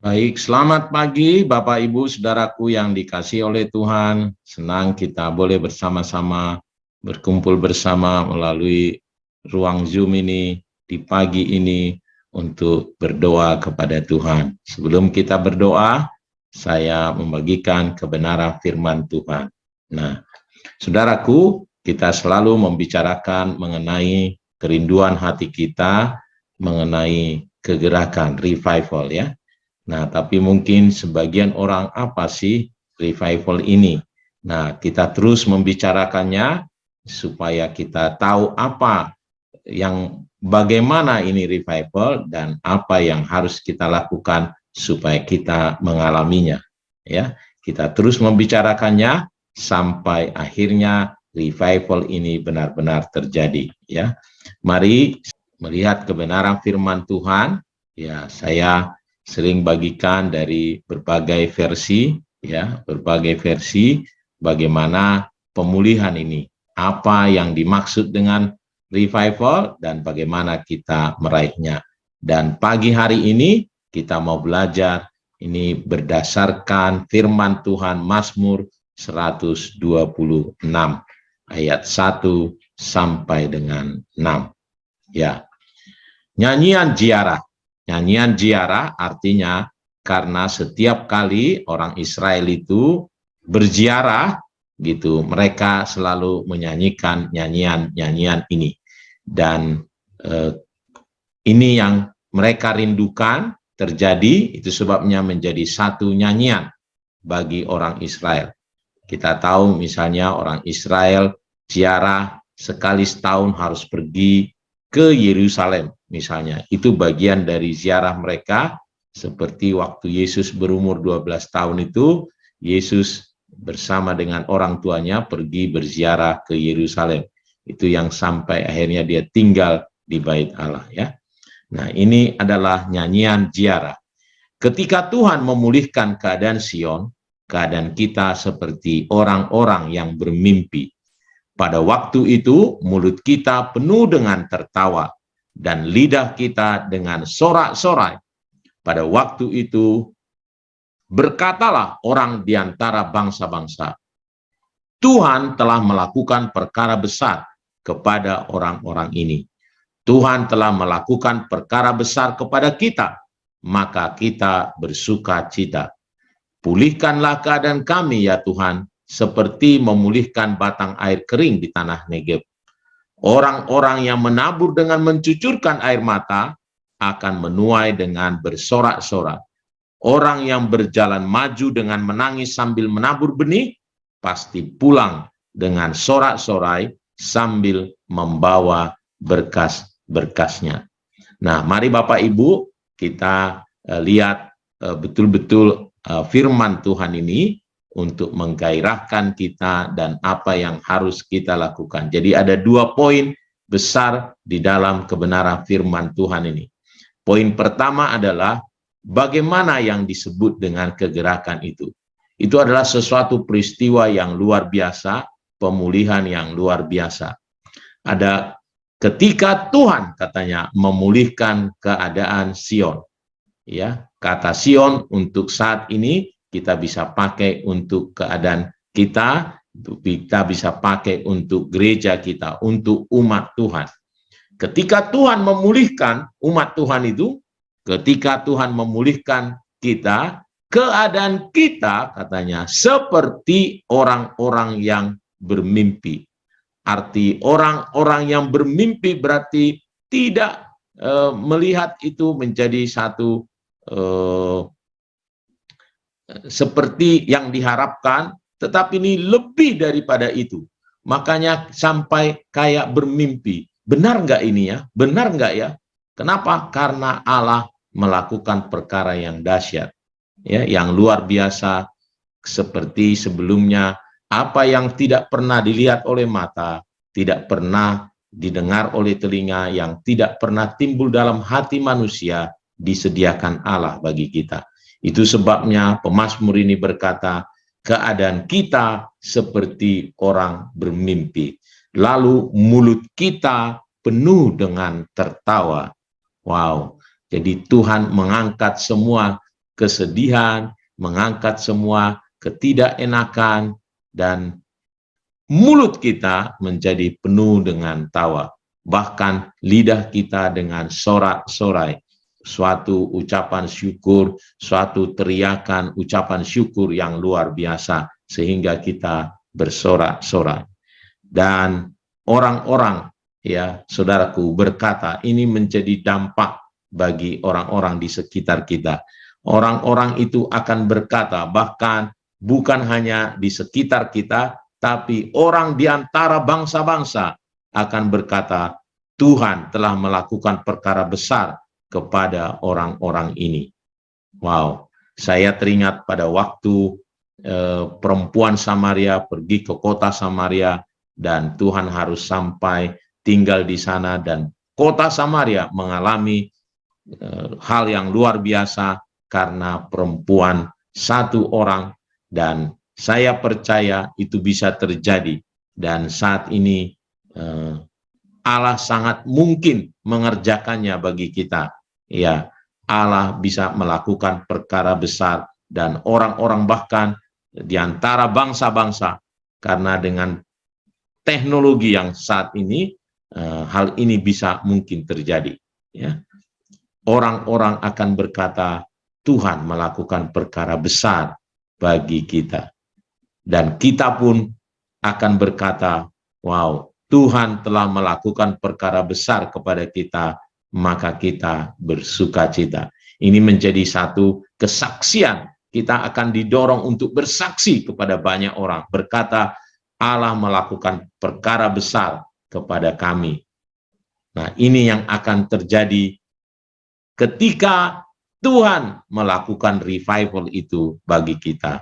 Baik, selamat pagi Bapak Ibu Saudaraku yang dikasihi oleh Tuhan. Senang kita boleh bersama-sama berkumpul bersama melalui ruang Zoom ini di pagi ini untuk berdoa kepada Tuhan. Sebelum kita berdoa, saya membagikan kebenaran firman Tuhan. Nah, saudaraku, kita selalu membicarakan mengenai kerinduan hati kita, mengenai kegerakan revival ya. Nah, tapi mungkin sebagian orang apa sih revival ini? Nah, kita terus membicarakannya supaya kita tahu apa bagaimana ini revival dan apa yang harus kita lakukan supaya kita mengalaminya. Ya, kita terus membicarakannya sampai akhirnya revival ini benar-benar terjadi. Ya, mari melihat kebenaran firman Tuhan. Ya, saya sering bagikan dari berbagai versi, ya, berbagai versi bagaimana pemulihan ini, apa yang dimaksud dengan revival dan bagaimana kita meraihnya. Dan pagi hari ini kita mau belajar ini berdasarkan firman Tuhan Mazmur 126 ayat 1 sampai dengan 6. Ya. Nyanyian ziarah. Nyanyian ziarah artinya karena setiap kali orang Israel itu berziarah gitu, mereka selalu menyanyikan nyanyian-nyanyian ini. Dan ini yang mereka rindukan terjadi, itu sebabnya menjadi satu nyanyian bagi orang Israel. Kita tahu misalnya orang Israel ziarah sekali setahun harus pergi ke Yerusalem misalnya. Itu bagian dari ziarah mereka, seperti waktu Yesus berumur 12 tahun itu, Yesus bersama dengan orang tuanya pergi berziarah ke Yerusalem. Itu yang sampai akhirnya dia tinggal di Bait Allah ya. Nah, ini adalah nyanyian ziarah. Ketika Tuhan memulihkan keadaan Sion, keadaan kita seperti orang-orang yang bermimpi. Pada waktu itu, mulut kita penuh dengan tertawa, dan lidah kita dengan sorak-sorai. Pada waktu itu, berkatalah orang di antara bangsa-bangsa, Tuhan telah melakukan perkara besar kepada orang-orang ini. Tuhan telah melakukan perkara besar kepada kita, maka kita bersuka cita. Pulihkanlah keadaan kami ya Tuhan, seperti memulihkan batang air kering di tanah Negeb. Orang-orang yang menabur dengan mencucurkan air mata akan menuai dengan bersorak-sorak. Orang yang berjalan maju dengan menangis sambil menabur benih, pasti pulang dengan sorak-sorai sambil membawa berkas-berkasnya. Nah, mari Bapak Ibu kita lihat betul-betul firman Tuhan ini untuk menggairahkan kita dan apa yang harus kita lakukan. Jadi ada 2 poin besar di dalam kebenaran firman Tuhan ini. Poin pertama adalah bagaimana yang disebut dengan kegerakan itu. Itu adalah sesuatu peristiwa yang luar biasa, pemulihan yang luar biasa. Ada ketika Tuhan katanya memulihkan keadaan Sion. Ya, kata Sion untuk saat ini kita bisa pakai untuk keadaan kita bisa pakai untuk gereja kita, untuk umat Tuhan. Ketika Tuhan memulihkan umat Tuhan itu, ketika Tuhan memulihkan kita, keadaan kita katanya seperti orang-orang yang bermimpi. Arti orang-orang yang bermimpi berarti tidak melihat itu menjadi satu seperti yang diharapkan, tetapi ini lebih daripada itu. Makanya sampai kayak bermimpi. Benar nggak ini ya? Benar nggak ya? Kenapa? Karena Allah melakukan perkara yang dahsyat, ya, yang luar biasa, seperti sebelumnya apa yang tidak pernah dilihat oleh mata, tidak pernah didengar oleh telinga, yang tidak pernah timbul dalam hati manusia, disediakan Allah bagi kita. Itu sebabnya pemazmur ini berkata, keadaan kita seperti orang bermimpi. Lalu mulut kita penuh dengan tertawa. Wow, jadi Tuhan mengangkat semua kesedihan, mengangkat semua ketidakenakan, dan mulut kita menjadi penuh dengan tawa. Bahkan lidah kita dengan sorak-sorai, suatu ucapan syukur, suatu teriakan ucapan syukur yang luar biasa, sehingga kita bersorak-sorai. Dan orang-orang, ya saudaraku, berkata, ini menjadi dampak bagi orang-orang di sekitar kita. Orang-orang itu akan berkata, bahkan bukan hanya di sekitar kita, tapi orang di antara bangsa-bangsa akan berkata, Tuhan telah melakukan perkara besar kepada orang-orang ini. Wow, saya teringat pada waktu perempuan Samaria pergi ke kota Samaria, dan Tuhan harus sampai tinggal di sana, dan kota Samaria mengalami hal yang luar biasa karena perempuan satu orang, dan saya percaya itu bisa terjadi. Dan saat ini Allah sangat mungkin mengerjakannya bagi kita. Ya, Allah bisa melakukan perkara besar, dan orang-orang bahkan di antara bangsa-bangsa, karena dengan teknologi yang saat ini, hal ini bisa mungkin terjadi. Ya, orang-orang akan berkata, Tuhan melakukan perkara besar bagi kita. Dan kita pun akan berkata, wow, Tuhan telah melakukan perkara besar kepada kita, maka kita bersukacita. Ini menjadi satu kesaksian. Kita akan didorong untuk bersaksi kepada banyak orang, berkata, Allah melakukan perkara besar kepada kami. Nah, ini yang akan terjadi ketika Tuhan melakukan revival itu bagi kita.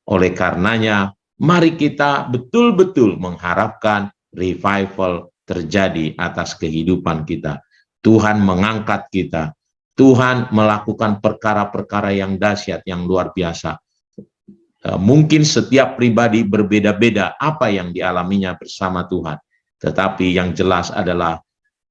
Oleh karenanya, mari kita betul-betul mengharapkan revival terjadi atas kehidupan kita. Tuhan mengangkat kita. Tuhan melakukan perkara-perkara yang dahsyat, yang luar biasa. Mungkin setiap pribadi berbeda-beda apa yang dialaminya bersama Tuhan. Tetapi yang jelas adalah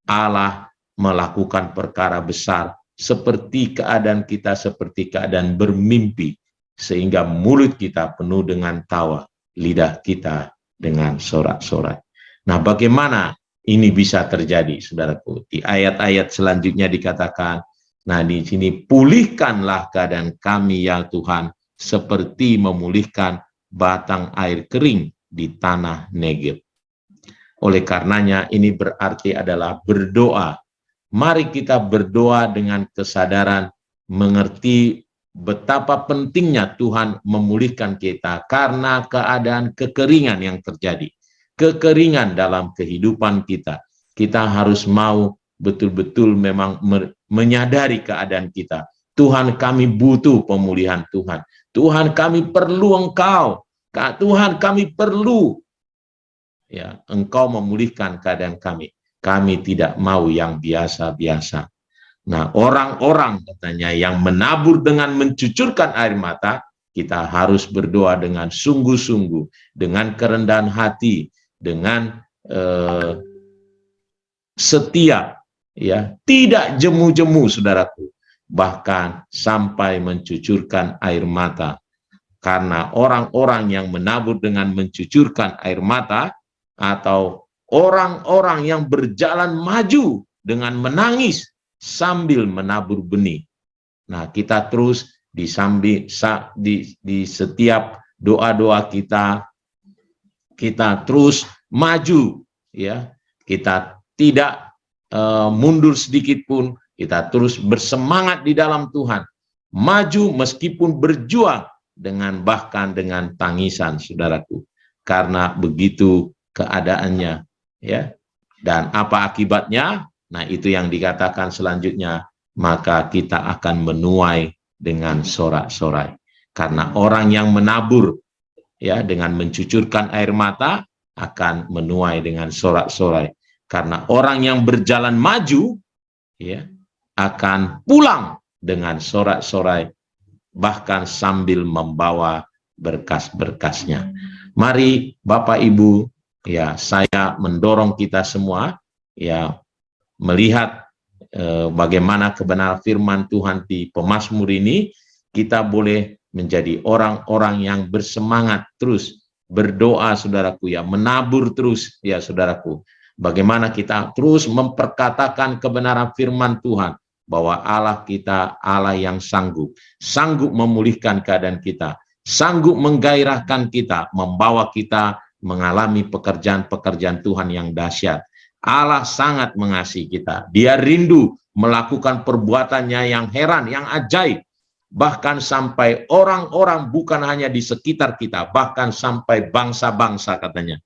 Allah melakukan perkara besar, seperti keadaan kita, seperti keadaan bermimpi, sehingga mulut kita penuh dengan tawa, lidah kita dengan sorak-sorai. Nah, bagaimana ini bisa terjadi, saudaraku? Di ayat-ayat selanjutnya dikatakan, nah di sini, pulihkanlah keadaan kami ya Tuhan, seperti memulihkan batang air kering di tanah Negeb. Oleh karenanya, ini berarti adalah berdoa. Mari kita berdoa dengan kesadaran, mengerti betapa pentingnya Tuhan memulihkan kita karena keadaan kekeringan yang terjadi. Kekeringan dalam kehidupan kita. Kita harus mau betul-betul memang menyadari keadaan kita. Tuhan, kami butuh pemulihan Tuhan. Tuhan, kami perlu Engkau. Tuhan, kami perlu ya Engkau memulihkan keadaan kami. Kami tidak mau yang biasa-biasa. Nah, orang-orang katanya yang menabur dengan mencucurkan air mata, kita harus berdoa dengan sungguh-sungguh, dengan kerendahan hati, dengan setia, ya, tidak jemu-jemu, saudaraku, bahkan sampai mencucurkan air mata. Karena orang-orang yang menabur dengan mencucurkan air mata, atau orang-orang yang berjalan maju dengan menangis sambil menabur benih. Nah, kita terus di setiap doa-doa kita terus maju, ya. Kita tidak mundur sedikit pun, kita terus bersemangat di dalam Tuhan, maju meskipun berjuang bahkan dengan tangisan, saudaraku, karena begitu keadaannya, ya. Dan apa akibatnya? Nah, itu yang dikatakan selanjutnya, maka kita akan menuai dengan sorak-sorai. Karena orang yang menabur, ya, dengan mencucurkan air mata akan menuai dengan sorak-sorai. Karena orang yang berjalan maju, ya, akan pulang dengan sorak-sorai, bahkan sambil membawa berkas-berkasnya. Mari Bapak Ibu, ya, saya mendorong kita semua, ya, melihat bagaimana kebenaran firman Tuhan di Pemazmur ini, kita boleh menjadi orang-orang yang bersemangat terus berdoa, saudaraku ya, menabur terus ya saudaraku. Bagaimana kita terus memperkatakan kebenaran firman Tuhan, bahwa Allah kita Allah yang sanggup memulihkan keadaan kita, sanggup menggairahkan kita, membawa kita mengalami pekerjaan-pekerjaan Tuhan yang dahsyat. Allah sangat mengasihi kita. Dia rindu melakukan perbuatannya yang heran, yang ajaib. Bahkan sampai orang-orang bukan hanya di sekitar kita, bahkan sampai bangsa-bangsa katanya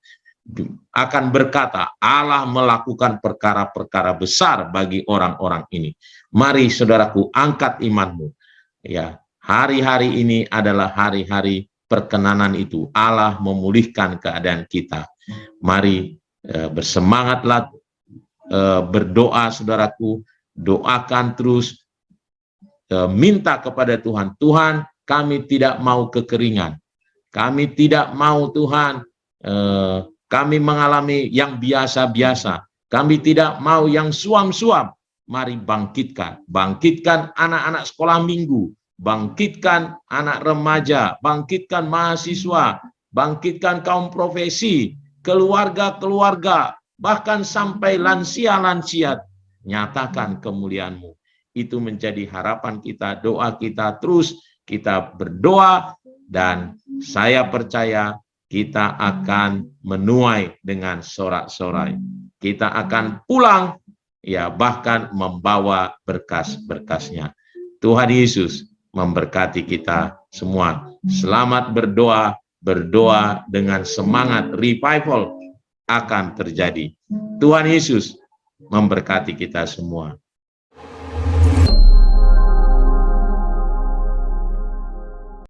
akan berkata, Allah melakukan perkara-perkara besar bagi orang-orang ini. Mari saudaraku, angkat imanmu. Ya, hari-hari ini adalah hari-hari perkenanan itu. Allah memulihkan keadaan kita. Mari bersemangatlah, berdoa saudaraku, doakan terus, minta kepada Tuhan. Tuhan, kami tidak mau kekeringan. Kami tidak mau Tuhan kami mengalami yang biasa-biasa. Kami tidak mau yang suam-suam. Mari bangkitkan. Bangkitkan anak-anak sekolah minggu. Bangkitkan anak remaja. Bangkitkan mahasiswa. Bangkitkan kaum profesi. Keluarga-keluarga. Bahkan sampai lansia-lansia. Nyatakan kemuliaan-Mu. Itu menjadi harapan kita, doa kita. Terus kita berdoa. Dan saya percaya kita akan menuai dengan sorak-sorai. Kita akan pulang, ya bahkan membawa berkas-berkasnya. Tuhan Yesus memberkati kita semua. Selamat berdoa, berdoa dengan semangat, revival akan terjadi. Tuhan Yesus memberkati kita semua.